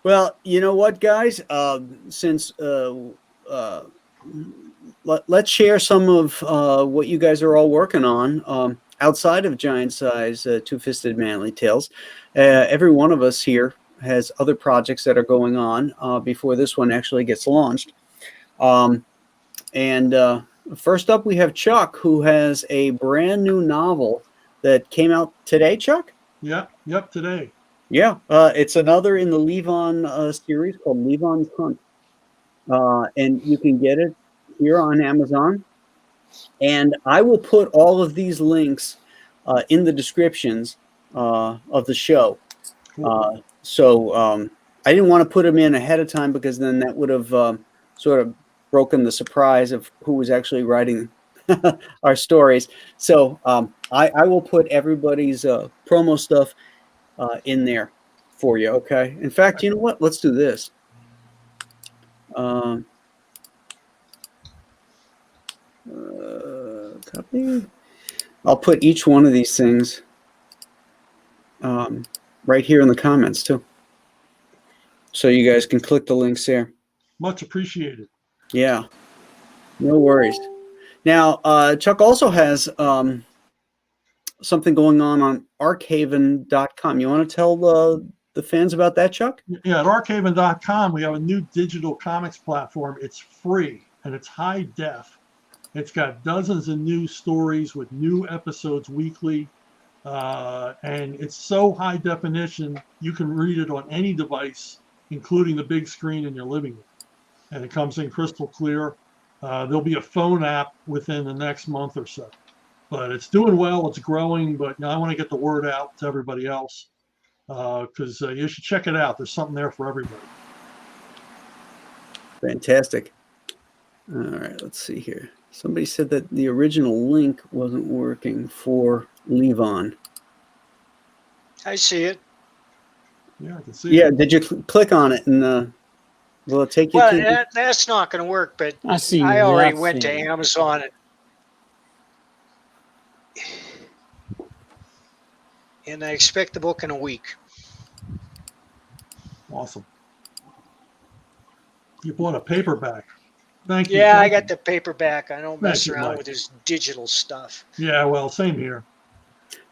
Well, you know what, guys? Since let's share some of what you guys are all working on outside of Giant Size Two-Fisted Manly Tales. Every one of us here has other projects that are going on before this one actually gets launched. And first up, we have Chuck, who has a brand new novel that came out today, Chuck? Yep, today. Yeah, it's another in the Levon series called Levon's Hunt. And you can get it here on Amazon. And I will put all of these links in the descriptions of the show. Cool. So I didn't want to put them in ahead of time because then that would have sort of broken the surprise of who was actually writing our stories. So I will put everybody's promo stuff in there for you. Okay. In fact, you know what? Let's do this. Copy. I'll put each one of these things right here in the comments too, so you guys can click the links there. Much appreciated. Yeah, no worries. Now, Chuck also has something going on arkhaven.com. You want to tell the fans about that, Chuck? Yeah, at arkhaven.com, we have a new digital comics platform. It's free and it's high def. It's got dozens of new stories with new episodes weekly. And it's so high definition, you can read it on any device, including the big screen in your living room. And it comes in crystal clear. There'll be a phone app within the next month or so. But it's doing well, it's growing, but I want to get the word out to everybody else because you should check it out. There's something there for everybody. Fantastic. All right, let's see here. Somebody said that the original link wasn't working for Levon. I see it. Yeah, I can see Yeah, it. did you click on it and will it take you Well, to... that's not going to work, but I see. I already nothing. went to Amazon and I expect the book in a week. Awesome. You bought a paperback. Thank you. Yeah, I Thank got you. the paperback. I don't mess Thank you, around Mike. with this digital stuff. Yeah, well, same here.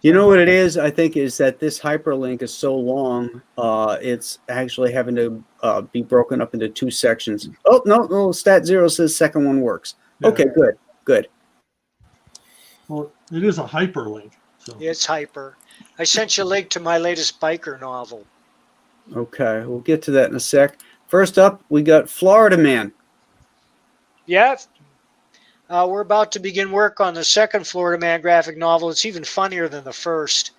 You know what it is? I think is that this hyperlink is so long, it's actually having to be broken up into two sections. Oh, no, Stat Zero says second one works. Yeah. Okay, good. Well, it is a hyperlink. So It's hyper. I sent you a link to my latest biker novel. Okay, we'll get to that in a sec. First up, we got Florida Man. Yeah, we're about to begin work on the second Florida Man graphic novel. It's even funnier than the first.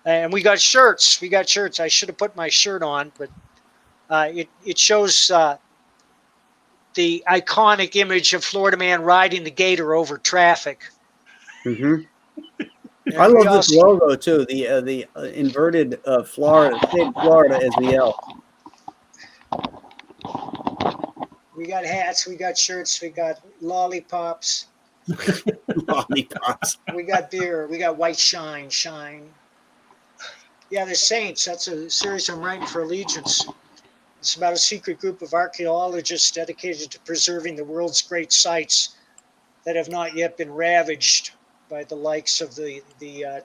And we got shirts. I should have put my shirt on, but it shows the iconic image of Florida Man riding the gator over traffic. Mm-hmm. And I we love this also- logo too. The inverted Florida, state of Florida as the L. We got hats, we got shirts, we got lollipops, Lollipops. we got beer, we got White Shine. Yeah, the Saints. That's a series I'm writing for Allegiance. It's about a secret group of archaeologists dedicated to preserving the world's great sites that have not yet been ravaged by the likes of the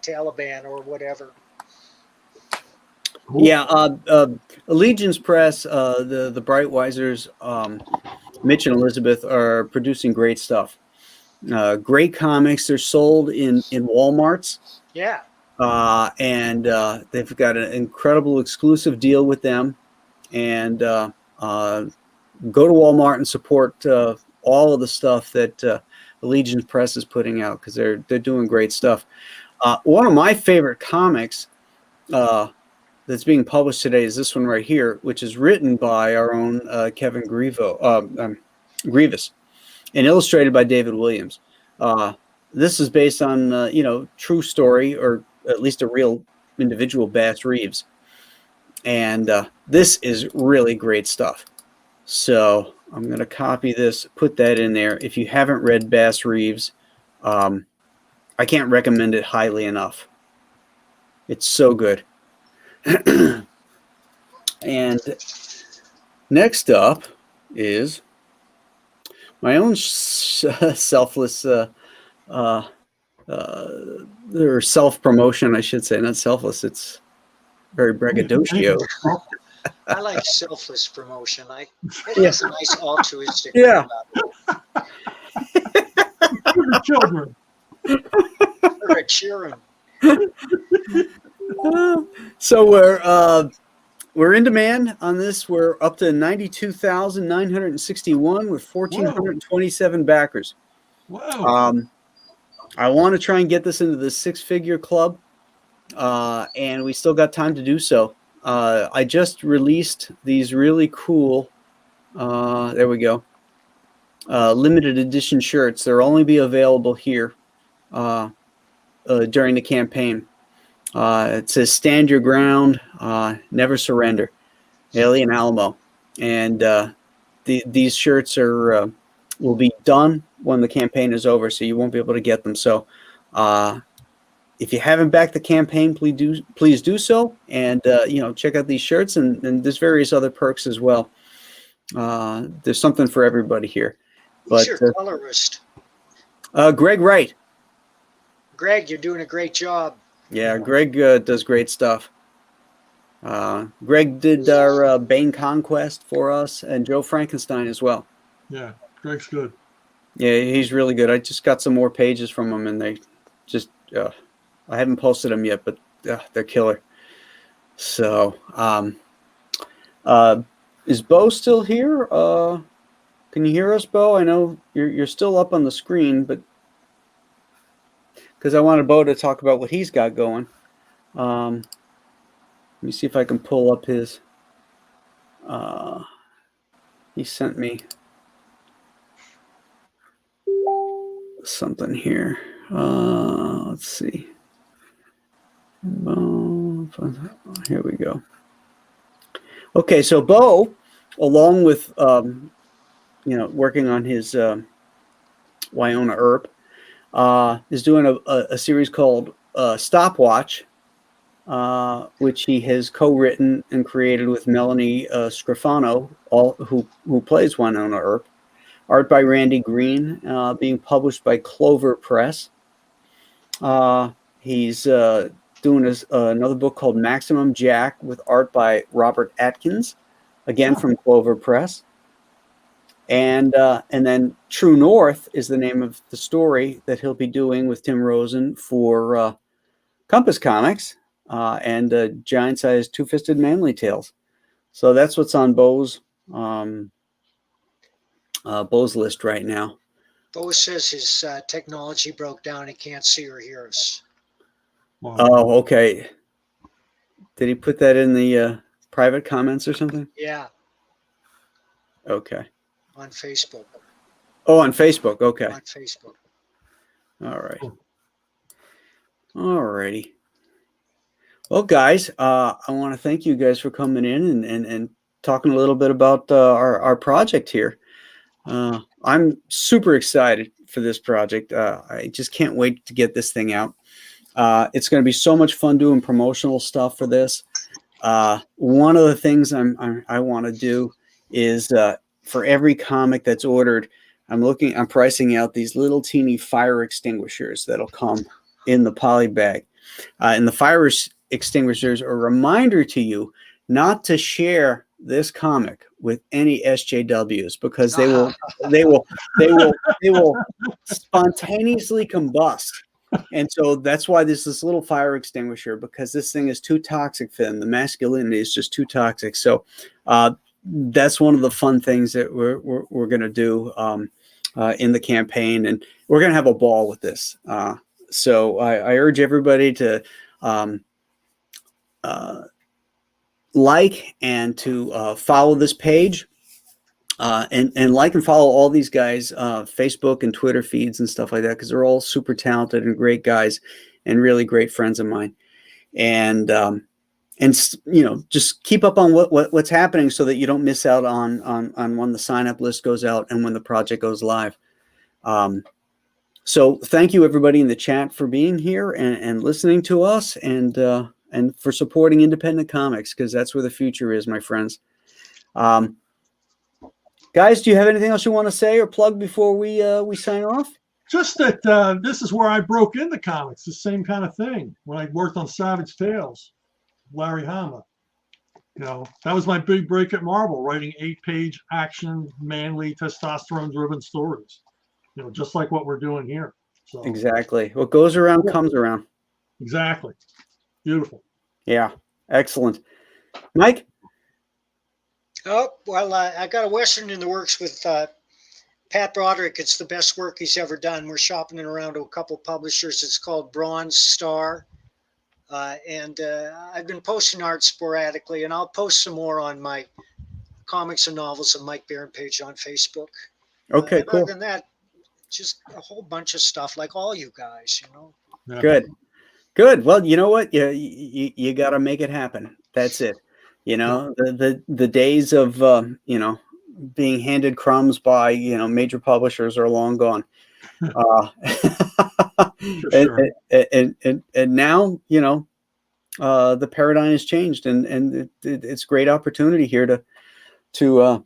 Taliban or whatever. cool. Yeah, Allegiance Press, the Brightwisers, Mitch and Elizabeth are producing great stuff. Great comics. They're sold in Walmarts. Yeah. And they've got an incredible exclusive deal with them. And go to Walmart and support all of the stuff that Allegiance Press is putting out because they're doing great stuff. One of my favorite comics that's being published today is this one right here, which is written by our own Kevin Grievous and illustrated by David Williams. This is based on true story, or at least a real individual, Bass Reeves. And this is really great stuff. So I'm going to copy this, put that in there. If you haven't read Bass Reeves, I can't recommend it highly enough. It's so good. And next up is my own selfless or self-promotion, I should say. Not selfless, it's very braggadocio. I like selfless promotion. It Yeah. has a nice altruistic Yeah. about For the children. it. For a cheering. So we're in demand on this. We're up to 92,961 with 1,427 backers. Wow. I want to try and get this into the 6-figure club, and we still got time to do so. I just released these really cool, there we go, limited edition shirts. They'll only be available here during the campaign. It says "Stand Your Ground, Never Surrender," Alien Alamo, and these shirts are will be done when the campaign is over, so you won't be able to get them. So, if you haven't backed the campaign, please do so, and check out these shirts, and there's various other perks as well. There's something for everybody here. Who's But your colorist? Greg Wright. Greg, you're doing a great job. Yeah, Greg does great stuff. Greg did our Bane Conquest for us, and Joe Frankenstein as well. Yeah, Greg's good. Yeah, he's really good. I just got some more pages from him, and they just I haven't posted them yet, but they're killer. So, is Bo still here? Can you hear us, Bo? I know you're still up on the screen, but because I wanted Bo to talk about what he's got going. Let me see if I can pull up his. He sent me something here. Let's see. Here we go. Okay, so Bo, along with working on his Wyona Earp, is doing a series called Stopwatch, which he has co-written and created with Melanie Scrofano, who plays Wyona Earp. Art by Randy Green, being published by Clover Press. He's doing another book called Maximum Jack with art by Robert Atkins, again from Clover Press. And then True North is the name of the story that he'll be doing with Tim Rosen for Compass Comics and giant-sized Two-Fisted Manly Tales. So that's what's on Bo's list right now. Bo says his technology broke down. He can't see or hear us. Wow. Oh, okay. Did he put that in the private comments or something? Yeah, Okay. on Facebook. Oh, on Facebook. Okay. On Facebook. All right. All righty. Well, guys, I want to thank you guys for coming in and talking a little bit about our project here. I'm super excited for this project. I just can't wait to get this thing out. It's going to be so much fun doing promotional stuff for this. One of the things I want to do is for every comic that's ordered, I'm pricing out these little teeny fire extinguishers that'll come in the poly bag. And the fire extinguishers are a reminder to you not to share this comic with any SJWs because they will spontaneously combust. And so that's why there's this little fire extinguisher, because this thing is too toxic for them. The masculinity is just too toxic. So that's one of the fun things that we're going to do in the campaign, and we're going to have a ball with this. So I urge everybody to like and to follow this page, and like and follow all these guys' Facebook and Twitter feeds and stuff like that, because they're all super talented and great guys and really great friends of mine. And just keep up on what's happening so that you don't miss out on when the sign up list goes out and when the project goes live. So thank you everybody in the chat for being here and listening to us, and for supporting independent comics, because that's where the future is, my friends. Guys, do you have anything else you want to say or plug before we sign off? Just that this is where I broke into comics, the same kind of thing, when I worked on Savage Tales, Larry Hama. You know, that was my big break at Marvel, writing 8-page action, manly, testosterone-driven stories. You know, just like what we're doing here. So Exactly. What goes around comes around. exactly. Beautiful. Yeah. Excellent. Mike? Oh, well, I got a Western in the works with Pat Broderick. It's the best work he's ever done. We're shopping it around to a couple publishers. It's called Bronze Star. And I've been posting art sporadically, and I'll post some more on my comics and novels and Mike Barron page on Facebook. Okay, and cool. Other than that, just a whole bunch of stuff like all you guys, you know. Yeah. Good. Good. Well, you know what? You got to make it happen. That's it. You know, the days of, you know, being handed crumbs by, you know, major publishers are long gone. Sure. And now, you know, the paradigm has changed, and it's a great opportunity here to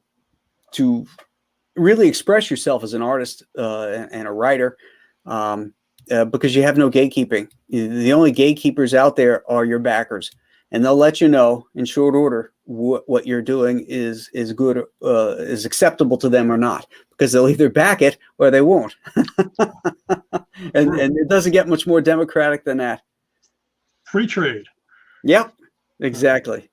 really express yourself as an artist and a writer, because you have no gatekeeping. The only gatekeepers out there are your backers, and they'll let you know in short order what you're doing is good, is acceptable to them or not, because they'll either back it or they won't. and it doesn't get much more democratic than that. Free trade. Yep, exactly.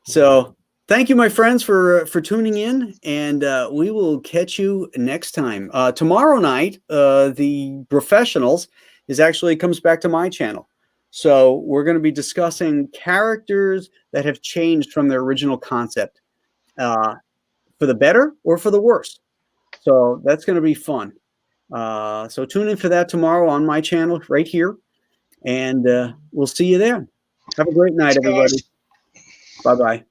So thank you, my friends, for tuning in, and we will catch you next time. Tomorrow night, the Professionals actually comes back to my channel. So we're going to be discussing characters that have changed from their original concept, for the better or for the worse. So that's going to be fun. So tune in for that tomorrow on my channel right here, and we'll see you there. Have a great night, Thanks, guys. everybody. Bye-bye.